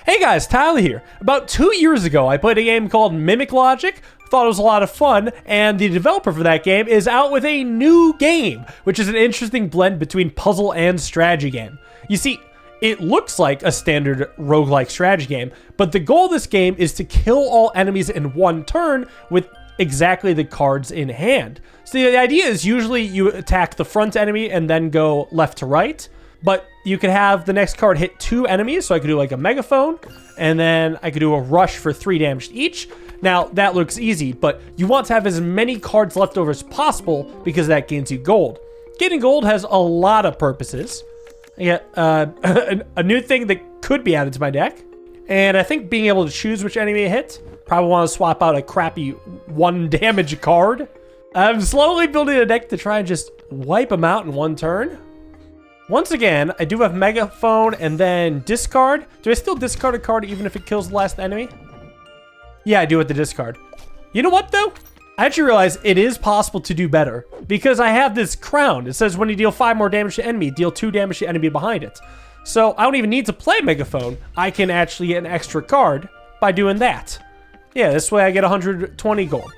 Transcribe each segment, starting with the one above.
Hey guys, Tyler here. About 2 years ago, I played a game called Mimic Logic. Thought it was a lot of fun, and the developer for that game is out with a new game, which is an interesting blend between puzzle and strategy game. You see, it looks like a standard roguelike strategy game, but the goal of this game is to kill all enemies in one turn with exactly the cards in hand. So the idea is usually you attack the front enemy and then go left to right. But you could have the next card hit 2 enemies, so I could do like a megaphone, and then I could do a rush for 3 damage each. Now, that looks easy, but you want to have as many cards left over as possible because that gains you gold. Getting gold has a lot of purposes. I get a new thing that could be added to my deck, and I think being able to choose which enemy to hit. Probably want to swap out a crappy 1 damage card. I'm slowly building a deck to try and just wipe them out in one turn. Once again, I do have Megaphone and then discard. Do I still discard a card even if it kills the last enemy? Yeah, I do with the discard. You know what, though? I actually realize it is possible to do better because I have this crown. It says when you deal 5 more damage to enemy, deal 2 damage to enemy behind it. So I don't even need to play Megaphone. I can actually get an extra card by doing that. Yeah, this way I get 120 gold.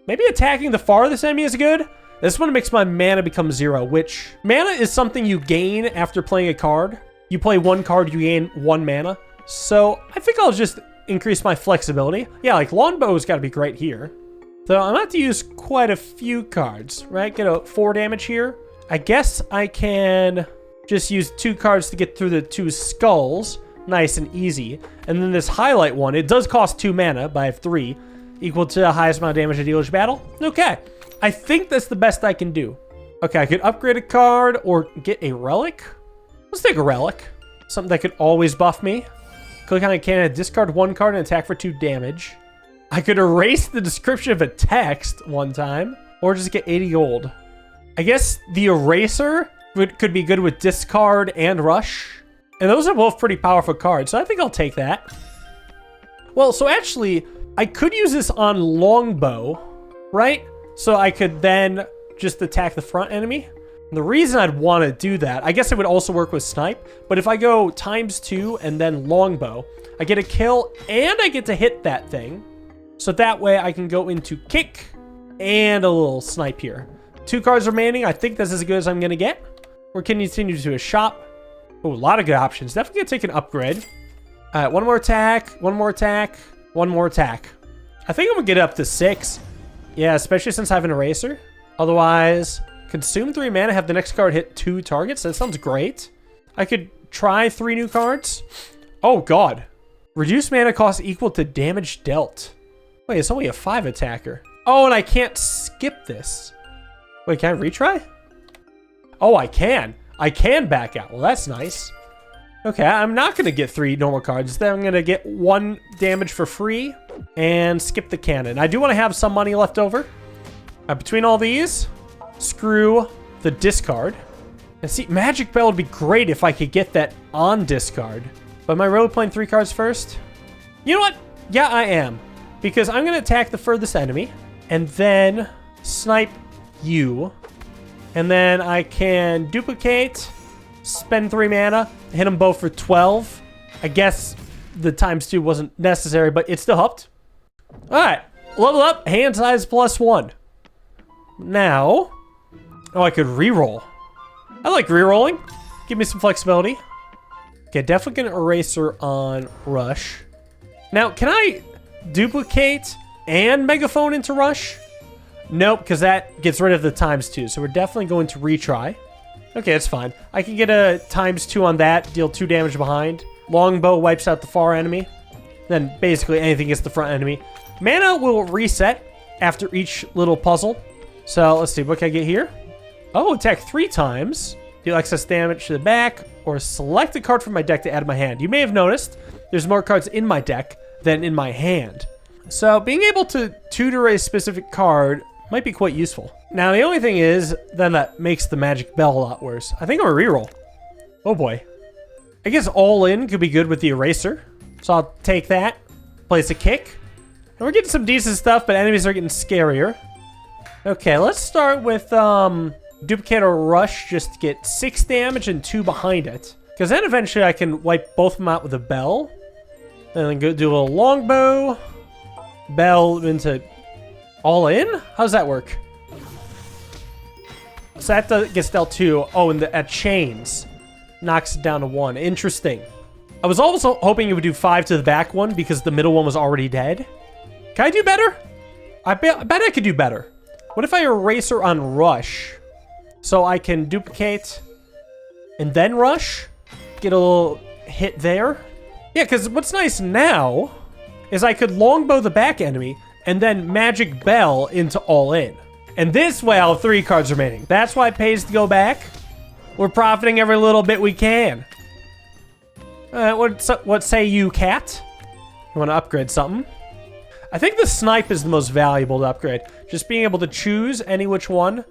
Maybe attacking the farthest enemy is good. This one makes my mana become 0, which mana is something you gain after playing a card. You play 1 card, you gain 1 mana. So I think I'll just increase my flexibility. Yeah, like Longbow's got to be great here. So I'm going to have to use quite a few cards, right? Get a 4 damage here. I guess I can just use 2 cards to get through the 2 skulls. Nice and easy. And then this highlight one, it does cost 2 mana, but I have 3. Equal to the highest amount of damage I deal each battle. Okay. I think that's the best I can do. Okay, I could upgrade a card or get a relic. Let's take a relic. Something that could always buff me. Click on a cannon, discard 1 card and attack for 2 damage. I could erase the description of a text one time or just get 80 gold. I guess the eraser could be good with discard and rush. And those are both pretty powerful cards, so I think I'll take that. Well, so actually, I could use this on Longbow, right? So I could then just attack the front enemy. And the reason I'd want to do that, I guess it would also work with Snipe, but if I go ×2 and then Longbow, I get a kill and I get to hit that thing. So that way I can go into Kick and a little Snipe here. 2 cards remaining. I think that's as good as I'm going to get. We're continue to a shop. Oh, a lot of good options. Definitely going to take an upgrade. All right, 1 more attack, 1 more attack, 1 more attack. I think I'm going to get up to 6. Yeah, especially since I have an eraser. Otherwise, consume 3 mana, have the next card hit 2 targets. That sounds great. I could try 3 new cards. Oh, God. Reduce mana cost equal to damage dealt. Wait, it's only a 5 attacker. Oh, and I can't skip this. Wait, can I retry? Oh, I can. I can back out. Well, that's nice. Okay, I'm not going to get 3 normal cards. Then I'm going to get 1 damage for free and skip the cannon. I do want to have some money left over. Between all these, screw the discard. And see, Magic Bell would be great if I could get that on discard. But am I really playing 3 cards first? You know what? Yeah, I am. Because I'm going to attack the furthest enemy and then snipe you. And then I can duplicate, spend 3 mana, hit them both for 12. I guess the ×2 wasn't necessary, but it still helped. All right, level up, hand size +1. Now, oh, I could reroll. I like rerolling. Give me some flexibility. Okay, definitely gonna eraser on rush. Now, can I duplicate and megaphone into rush? Nope, because that gets rid of the ×2. So we're definitely going to retry. Okay, that's fine. I can get a ×2 on that, deal 2 damage behind. Longbow wipes out the far enemy. Then basically anything against the front enemy. Mana will reset after each little puzzle. So let's see, what can I get here? Oh, attack 3 times. Deal excess damage to the back, or select a card from my deck to add to my hand. You may have noticed there's more cards in my deck than in my hand. So being able to tutor a specific card might be quite useful. Now, the only thing is, then that makes the Magic Bell a lot worse. I think I'm gonna reroll. Oh boy. I guess all in could be good with the eraser. So I'll take that, place a kick. And we're getting some decent stuff, but enemies are getting scarier. Okay, let's start with duplicate or rush, just to get 6 damage and 2 behind it. Because then eventually I can wipe both of them out with a bell. And then go do a little longbow. Bell into all in? How does that work? So that gets dealt 2. Oh, and at chains. Knocks it down to 1. Interesting. I was also hoping it would do 5 to the back one because the middle one was already dead. Can I do better? I bet I could do better. What if I eraser on rush? So I can duplicate and then rush? Get a little hit there? Yeah, because what's nice now is I could longbow the back enemy and then magic bell into all in. And this way I'll have 3 cards remaining. That's why it pays to go back. We're profiting every little bit we can. What say you, cat? You want to upgrade something? I think the snipe is the most valuable to upgrade. Just being able to choose any which one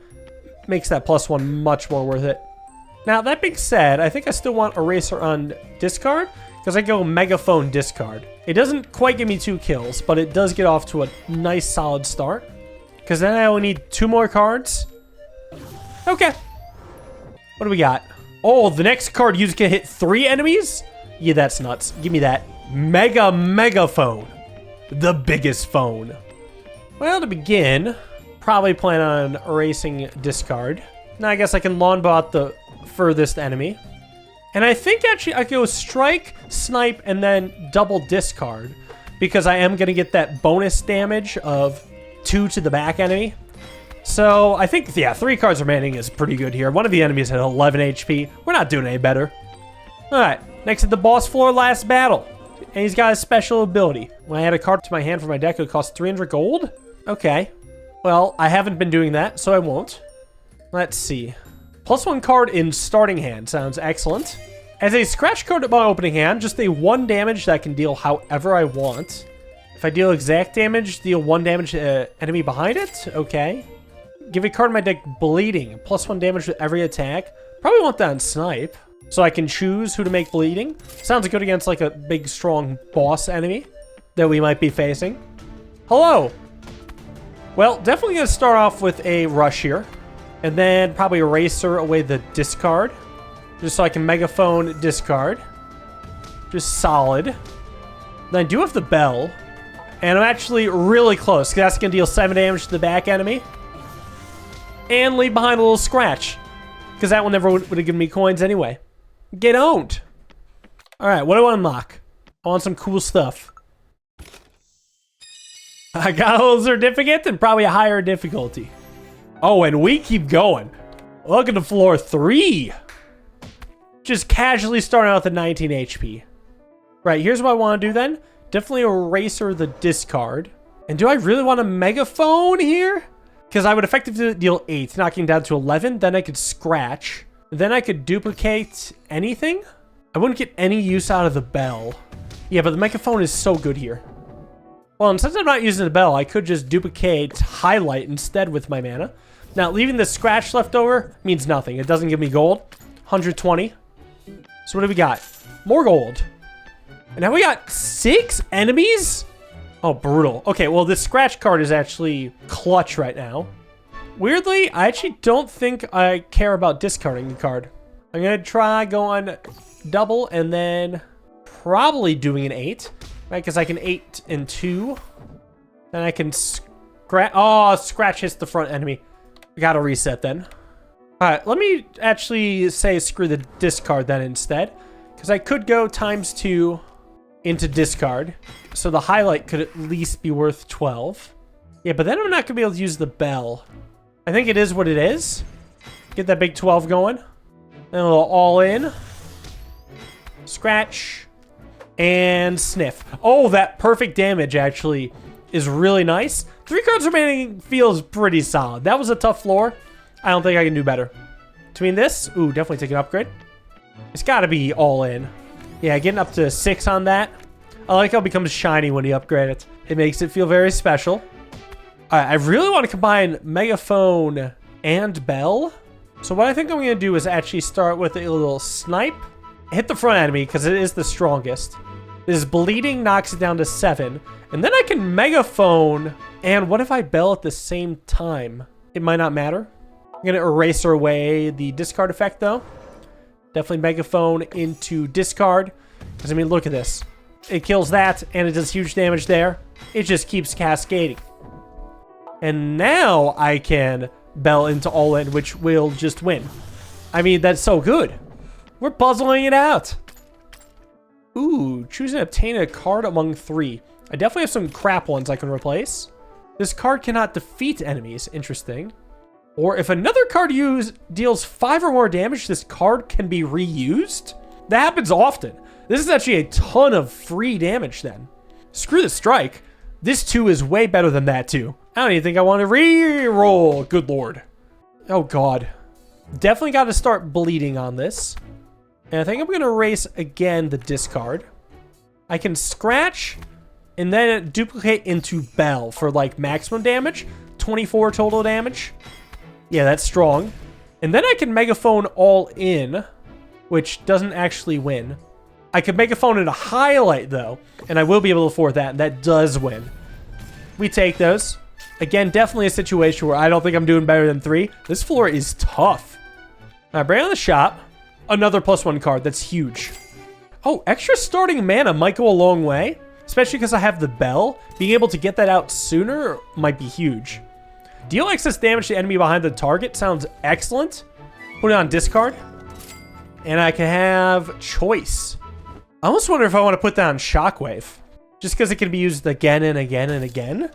makes that +1 much more worth it. Now, that being said, I think I still want eraser on discard because I go megaphone discard. It doesn't quite give me 2 kills, but it does get off to a nice solid start. Because then I only need 2 more cards. Okay. What do we got? Oh, the next card used can hit 3 enemies? Yeah, that's nuts. Give me that. Megaphone. The biggest phone. Well, to begin, probably plan on erasing discard. Now I guess I can longbow out the furthest enemy. And I think actually I could go strike, snipe, and then double discard. Because I am going to get that bonus damage of 2 to the back enemy. So I think, yeah, 3 cards remaining is pretty good here. One of the enemies had 11 HP. We're not doing any better. Alright, next at the boss floor, last battle. And he's got a special ability. When I add a card to my hand for my deck, it would cost 300 gold? Okay. Well, I haven't been doing that, so I won't. Let's see. +1 card in starting hand sounds excellent. As a scratch card at my opening hand, just a 1 damage that I can deal however I want. If I deal exact damage, deal 1 damage to enemy behind it. Okay. Give a card in my deck bleeding. +1 damage with every attack. Probably want that on snipe. So I can choose who to make bleeding. Sounds good against like a big, strong boss enemy that we might be facing. Hello. Well, definitely going to start off with a rush here. And then probably eraser away the discard. Just so I can megaphone discard. Just solid. Then I do have the bell. And I'm actually really close, because that's going to deal 7 damage to the back enemy. And leave behind a little scratch. Because that one never would have given me coins anyway. Get owned. Alright, what do I unlock? I want some cool stuff. I got a little certificate and probably a higher difficulty. Oh, and we keep going. Look at the floor 3. Just casually starting out with a 19 HP. Right, here's what I want to do then. Definitely eraser the discard. And do I really want a megaphone here? Because I would effectively deal 8, knocking down to 11. Then I could scratch. Then I could duplicate anything. I wouldn't get any use out of the bell. Yeah, but the megaphone is so good here. Well, and since I'm not using the bell, I could just duplicate highlight instead with my mana. Now, leaving the scratch left over means nothing. It doesn't give me gold. 120. So what do we got? More gold. And now we got 6 enemies? Oh, brutal. Okay, well, this scratch card is actually clutch right now. Weirdly, I actually don't think I care about discarding the card. I'm going to try going double and then probably doing an 8. Right, because I can 8 and 2. Then I can scratch. Oh, scratch hits the front enemy. We got to reset then. All right, let me actually say screw the discard then instead. Because I could go ×2 into discard. So the highlight could at least be worth 12. Yeah, but then I'm not going to be able to use the bell. I think it is what it is. Get that big 12 going. Then a little all in. Scratch. And sniff. Oh, that perfect damage actually is really nice. 3 cards remaining feels pretty solid. That was a tough floor. I don't think I can do better. Between this, ooh, definitely take an upgrade. It's got to be all in. Yeah, getting up to 6 on that. I like how it becomes shiny when you upgrade it. It makes it feel very special. All right, I really want to combine megaphone and bell. So what I think I'm going to do is actually start with a little snipe. Hit the front enemy because it is the strongest. This bleeding knocks it down to 7. And then I can megaphone. And what if I bell at the same time? It might not matter. I'm going to eraser away the discard effect though. Definitely megaphone into discard. Because I mean, look at this. It kills that, and it does huge damage there. It just keeps cascading. And now I can bell into all in, which will just win. I mean, that's so good. We're puzzling it out. Ooh, choose and obtain a card among 3. I definitely have some crap ones I can replace. This card cannot defeat enemies. Interesting. Or if another card used deals 5 or more damage, this card can be reused. That happens often. This is actually a ton of free damage then. Screw the strike. This 2 is way better than that 2. I don't even think I want to re-roll. Good lord. Oh god. Definitely got to start bleeding on this. And I think I'm going to erase again the discard. I can scratch and then duplicate into Bell for like maximum damage. 24 total damage. Yeah, that's strong. And then I can Megaphone all in, which doesn't actually win. I could Megaphone in a highlight though, and I will be able to afford that, and that does win. We take those. Again, definitely a situation where I don't think I'm doing better than 3. This floor is tough. All right, bring on the shop. Another +1 card. That's huge. Oh, extra starting mana might go a long way, especially because I have the bell. Being able to get that out sooner might be huge. Deal excess damage to enemy behind the target sounds excellent. Put it on discard. And I can have choice. I almost wonder if I want to put that on Shockwave. Just because it can be used again and again and again.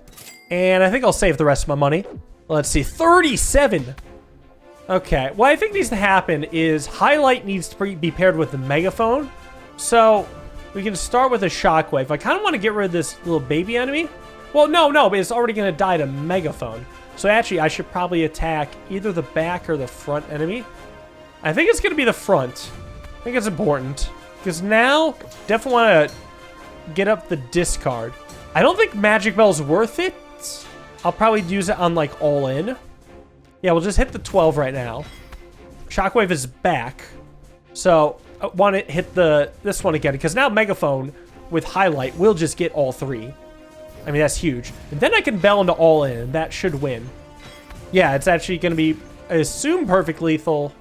And I think I'll save the rest of my money. Let's see, 37. Okay, what I think needs to happen is Highlight needs to be paired with the Megaphone. So we can start with a Shockwave. I kind of want to get rid of this little baby enemy. Well, no, but it's already going to die to Megaphone. So actually, I should probably attack either the back or the front enemy. I think it's going to be the front. I think it's important. Because now, definitely want to get up the discard. I don't think Magic Bell's worth it. I'll probably use it on, like, all in. Yeah, we'll just hit the 12 right now. Shockwave is back. So, I want to hit this one again. Because now Megaphone with Highlight will just get all 3. I mean, that's huge. And then I can bell into all in, and that should win. Yeah, it's actually going to be, I assume, perfect lethal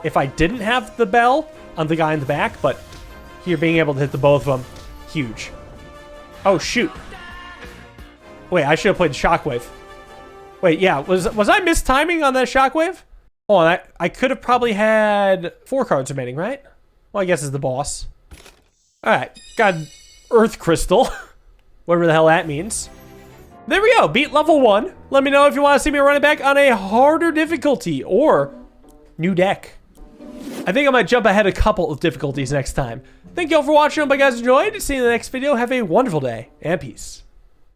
if I didn't have the bell on the guy in the back, but here being able to hit the both of them, huge. Oh, shoot. Wait, I should have played Shockwave. Wait, yeah, was I mistiming on that Shockwave? Oh, I could have probably had 4 cards remaining, right? Well, I guess it's the boss. All right, got Earth Crystal. Whatever the hell that means. There we go, beat level 1. Let me know if you want to see me run it back on a harder difficulty or new deck. I think I might jump ahead a couple of difficulties next time. Thank you all for watching. I hope you guys enjoyed. See you in the next video. Have a wonderful day and peace.